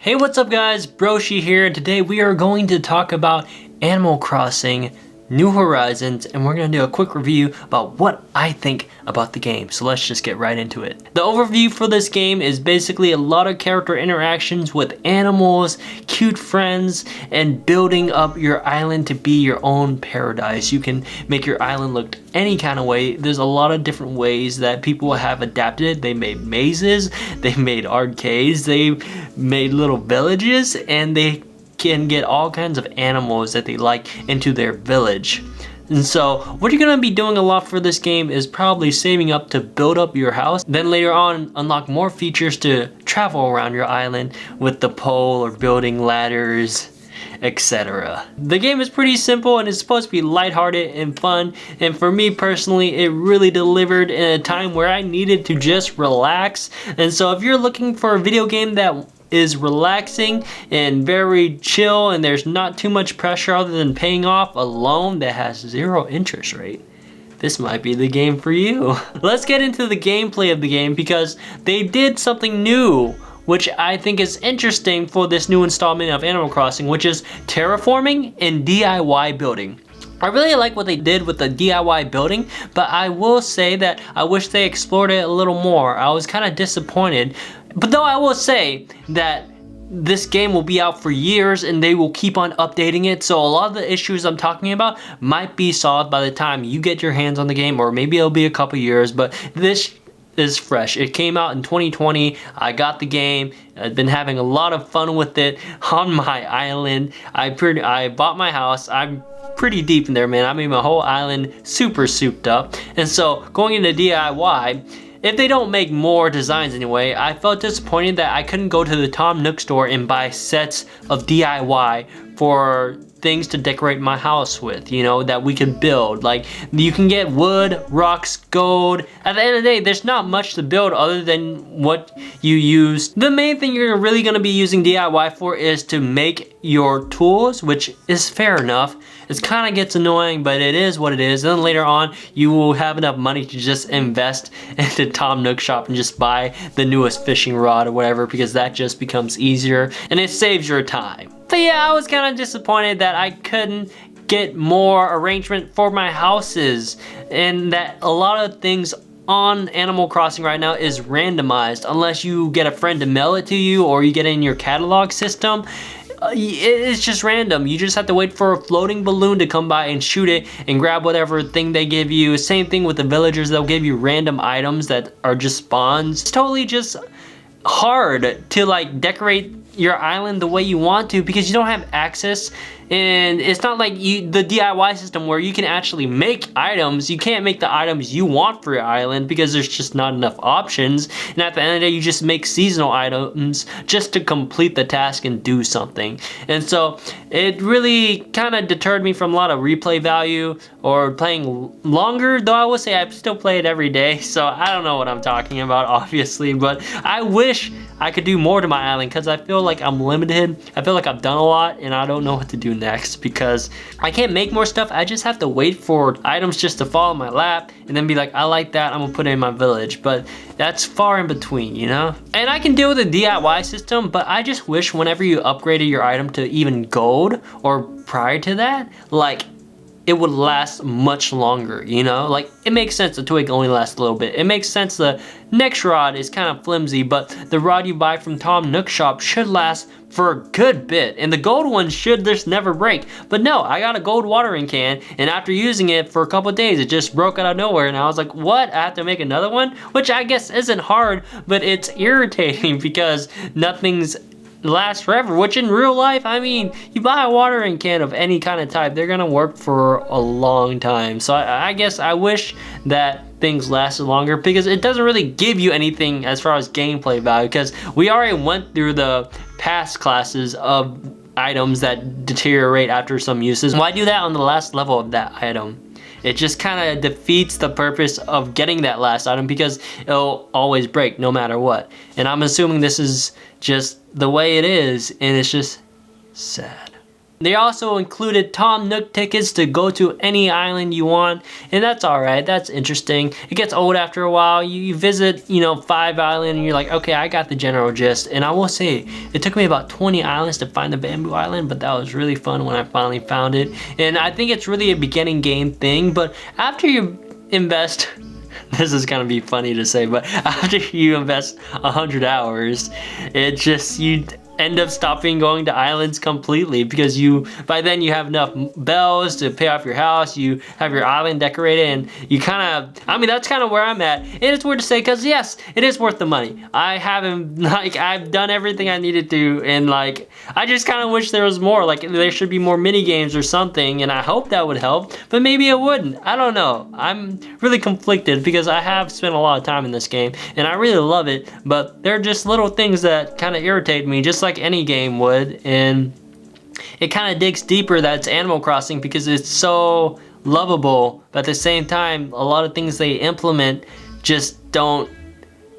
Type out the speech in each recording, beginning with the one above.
Hey, what's up guys? Broshi here, and today we are going to talk about Animal Crossing New Horizons, and we're going to do a quick review about what I think about the game. So let's just get right into it. The overview for this game is basically a lot of character interactions with animals, cute friends, and building up your island to be your own paradise. You can make your island look any kind of way. There's a lot of different ways that people have adapted it. They made mazes, they made arcades, they made little villages, and they can get all kinds of animals that they like into their village. And so what you're gonna be doing a lot for this game is probably saving up to build up your house, then later on unlock more features to travel around your island with the pole or building ladders, etc. The game is pretty simple and it's supposed to be lighthearted and fun, and for me personally it really delivered in a time where I needed to just relax. And so if you're looking for a video game that is relaxing and very chill and there's not too much pressure other than paying off a loan that has 0 interest rate, this might be the game for you. Let's get into the gameplay of the game because they did something new which I think is interesting for this new installment of Animal Crossing, which is terraforming and DIY building. I really like what they did with the DIY building, but I will say that I wish they explored it a little more. I was kind of disappointed. But though I will say that this game will be out for years and they will keep on updating it, so a lot of the issues I'm talking about might be solved by the time you get your hands on the game, or maybe it'll be a couple years, but this is fresh. It came out in 2020. I got the game. I've been having a lot of fun with it on my island. I bought my house. I'm pretty deep in there, man. I made my whole island super souped up. And so going into DIY, if they don't make more designs anyway, I felt disappointed that I couldn't go to the Tom Nook store and buy sets of DIY for things to decorate my house with, you know, that we can build. Like, you can get wood, rocks, gold. At the end of the day, there's not much to build other than what you use. The main thing you're really gonna be using DIY for is to make your tools, which is fair enough. It kind of gets annoying, but it is what it is. And then later on, you will have enough money to just invest into Tom Nook shop and just buy the newest fishing rod or whatever, because that just becomes easier and it saves your time. But yeah, I was kind of disappointed that I couldn't get more arrangement for my houses, and that a lot of things on Animal Crossing right now is randomized unless you get a friend to mail it to you or you get it in your catalog system. It's just random. You just have to wait for a floating balloon to come by and shoot it and grab whatever thing they give you. Same thing with the villagers. They'll give you random items that are just spawns. It's totally just hard to like decorate your island the way you want to because you don't have access. And it's not like the DIY system where you can actually make items. You can't make the items you want for your island because there's just not enough options. And at the end of the day, you just make seasonal items just to complete the task and do something. And so it really kind of deterred me from a lot of replay value or playing longer, though I will say I still play it every day. So I don't know what I'm talking about, obviously, but I wish I could do more to my island because I feel like I'm limited. I feel like I've done a lot and I don't know what to do next because I can't make more stuff. I just have to wait for items just to fall in my lap and then be like, I like that, I'm gonna put it in my village. But that's far in between, you know? And I can deal with the DIY system, but I just wish whenever you upgraded your item to even gold or prior to that, like, it would last much longer, you know? Like, it makes sense the twig only lasts a little bit. It makes sense the next rod is kind of flimsy, but the rod you buy from Tom Nook shop should last for a good bit, and the gold one should just never break. But no, I got a gold watering can, and after using it for a couple of days, it just broke out of nowhere, and I was like, what? I have to make another one? Which I guess isn't hard, but it's irritating because nothing's last forever, which in real life, I mean, you buy a watering can of any kind of type, they're gonna work for a long time. So I guess I wish that things lasted longer because it doesn't really give you anything as far as gameplay value, because we already went through the past classes of items that deteriorate after some uses. Why do that on the last level of that item? It just kind of defeats the purpose of getting that last item because it'll always break no matter what. And I'm assuming this is just the way it is, and it's just sad. They also included Nook Tickets to go to any island you want, and that's alright, that's interesting. It gets old after a while. You visit, 5 islands and you're like, okay, I got the general gist. And I will say, it took me about 20 islands to find the Bamboo Island, but that was really fun when I finally found it. And I think it's really a beginning game thing, but after you invest, this is gonna be funny to say, but after you invest 100 hours, it just, you end up stopping going to islands completely, because by then you have enough bells to pay off your house, you have your island decorated, and you that's kind of where I'm at. And it's weird to say, because yes, it is worth the money. I've done everything I needed to, and I just kind of wish there was more. There should be more mini games or something, and I hope that would help, but maybe it wouldn't. I don't know. I'm really conflicted, because I have spent a lot of time in this game and I really love it, but there are just little things that kind of irritate me, just like any game would. And it kind of digs deeper that it's Animal Crossing, because it's so lovable, but at the same time, a lot of things they implement just don't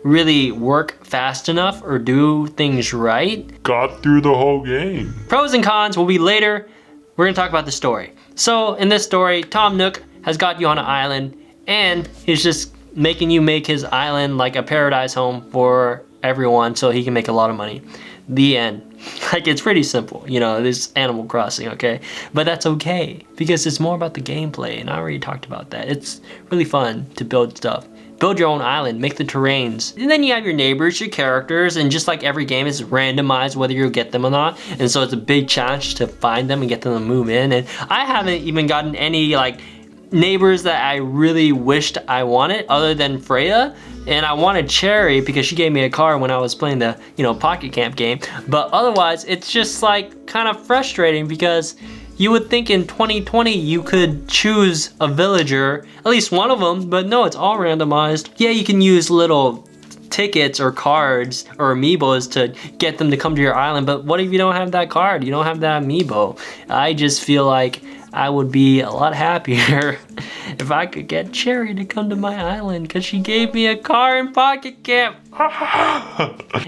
really work fast enough or do things right. Got through the whole game. Pros and cons will be later. We're gonna talk about the story. So in this story, Tom Nook has got you on an island, and he's just making you make his island like a paradise home for everyone so he can make a lot of money. The end. It's pretty simple, this Animal Crossing, okay? But that's okay, because it's more about the gameplay, and I already talked about that. It's really fun to build stuff. Build your own island, make the terrains, and then you have your neighbors, your characters, and just like every game, it's randomized whether you'll get them or not, and so it's a big challenge to find them and get them to move in. And I haven't even gotten any neighbors that I really wished I wanted, other than Freya. And I wanted Cherry because she gave me a car when I was playing the Pocket Camp game, but otherwise it's just kind of frustrating, because you would think in 2020 you could choose a villager, at least one of them, but no, it's all randomized. Yeah, you can use little tickets or cards or amiibos to get them to come to your island, but what if you don't have that card? You don't have that amiibo? I just feel like I would be a lot happier if I could get Cherry to come to my island, because she gave me a car in Pocket Camp.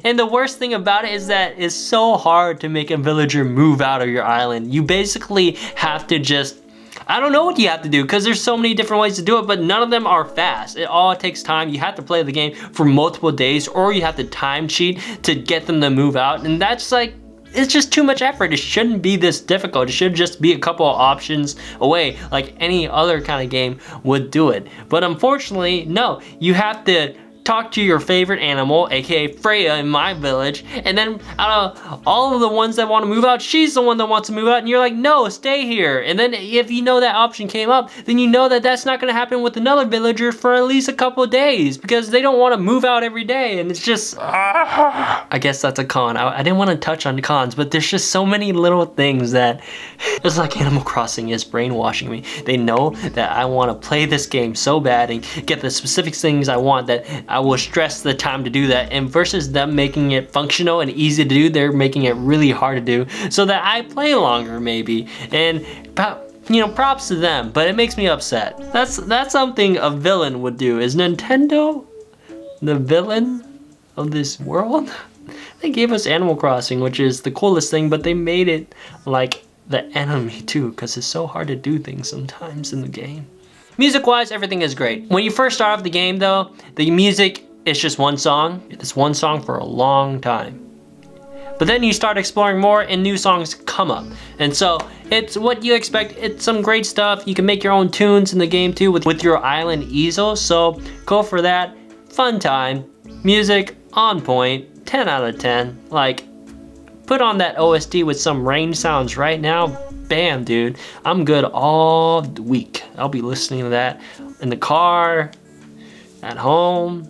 And the worst thing about it is that it's so hard to make a villager move out of your island. You basically have to I don't know what you have to do, because there's so many different ways to do it, but none of them are fast. It all takes time. You have to play the game for multiple days, or you have to time cheat to get them to move out, and that's it's just too much effort. It shouldn't be this difficult. It should just be a couple of options away, like any other kind of game would do it. But unfortunately, no. You have to talk to your favorite animal, aka Freya in my village, and then out of all of the ones that want to move out, she's the one that wants to move out, and you're like, no, stay here. And then if you know that option came up, then you know that that's not going to happen with another villager for at least a couple of days, because they don't want to move out every day. And it's just I guess that's a con. I didn't want to touch on the cons, but there's just so many little things that it's like Animal Crossing is brainwashing me. They know that I want to play this game so bad and get the specific things I want, that I will stress the time to do that, and versus them making it functional and easy to do, they're making it really hard to do so that I play longer maybe. And props to them, but it makes me upset. That's something a villain would do. Is Nintendo the villain of this world? They gave us Animal Crossing, which is the coolest thing, but they made it like the enemy too, because it's so hard to do things sometimes in the game. Music-wise, everything is great. When you first start off the game though, the music is just one song. It's one song for a long time. But then you start exploring more and new songs come up. And so it's what you expect. It's some great stuff. You can make your own tunes in the game too with your island easel. So go for that. Fun time. Music on point. 10 out of 10. Put on that OST with some rain sounds right now. Bam, dude. I'm good all week. I'll be listening to that in the car, at home.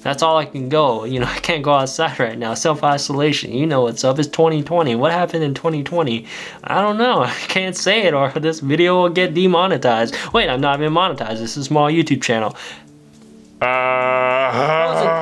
That's all I can go. I can't go outside right now. Self-isolation. You know what's up. It's 2020. What happened in 2020? I don't know. I can't say it, or this video will get demonetized. Wait, I'm not even monetized. This is a small YouTube channel.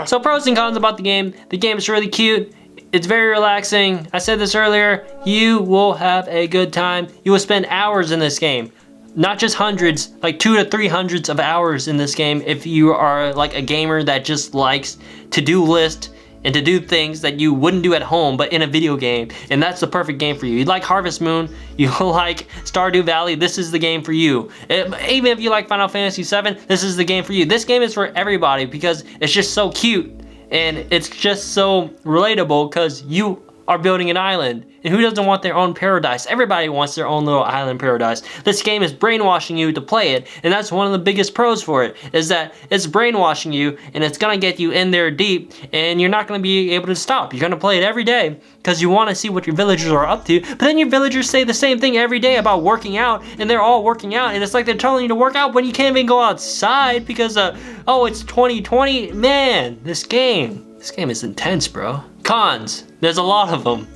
So pros and cons about the game. The game is really cute. It's very relaxing. I said this earlier. You will have a good time. You will spend hours in this game. Not just hundreds, like 200 to 300 of hours in this game if you are like a gamer that just likes to-do list and to do things that you wouldn't do at home but in a video game, and that's the perfect game for you. You like Harvest Moon, you like Stardew Valley, this is the game for you. Even if you like Final Fantasy VII, this is the game for you. This game is for everybody because it's just so cute and it's just so relatable because you are building an island. And who doesn't want their own paradise? Everybody wants their own little island paradise. This game is brainwashing you to play it, and that's one of the biggest pros for it, is that it's brainwashing you, and it's gonna get you in there deep, and you're not gonna be able to stop. You're gonna play it every day, because you wanna see what your villagers are up to, but then your villagers say the same thing every day about working out, and they're all working out, and it's like they're telling you to work out when you can't even go outside, because, oh, it's 2020. Man, this game is intense, bro. Cons, there's a lot of them.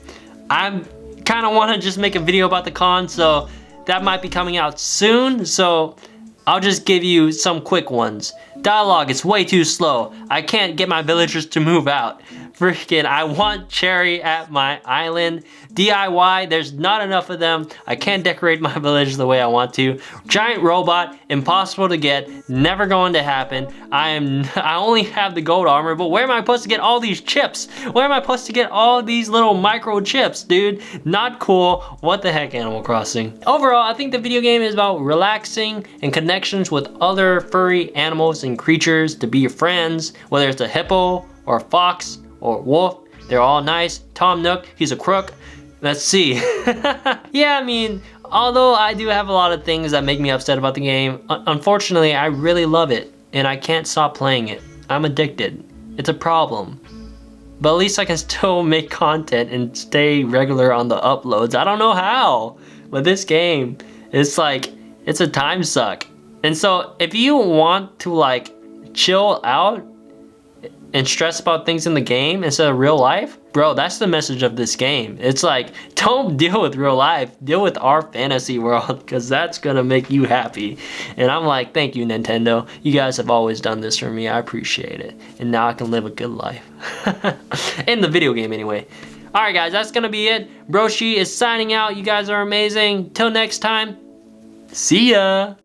I kind of want to just make a video about the cons, so that might be coming out soon, so I'll just give you some quick ones. Dialogue is way too slow. I can't get my villagers to move out. Freaking, I want cherry at my island. DIY, there's not enough of them. I can't decorate my village the way I want to. Giant robot, impossible to get, never going to happen. I only have the gold armor, but where am I supposed to get all these chips? Where am I supposed to get all these little microchips, dude? Not cool. What the heck, Animal Crossing? Overall, I think the video game is about relaxing and connections with other furry animals and creatures to be your friends, whether it's a hippo or a fox or wolf. They're all nice. Tom Nook, he's a crook. Let's see. Yeah, I mean, although I do have a lot of things that make me upset about the game, unfortunately, I really love it, and I can't stop playing it. I'm addicted. It's a problem. But at least I can still make content and stay regular on the uploads. I don't know how, but this game, it's like, it's a time suck. And so, if you want to like, chill out, and stress about things in the game instead of real life, bro, that's the message of this game. It's like, don't deal with real life, deal with our fantasy world, because that's gonna make you happy. And I'm like, thank you, Nintendo. You guys have always done this for me. I appreciate it. And now I can live a good life. In the video game, anyway. Alright, guys, that's gonna be it. Broshi is signing out. You guys are amazing. Till next time, see ya.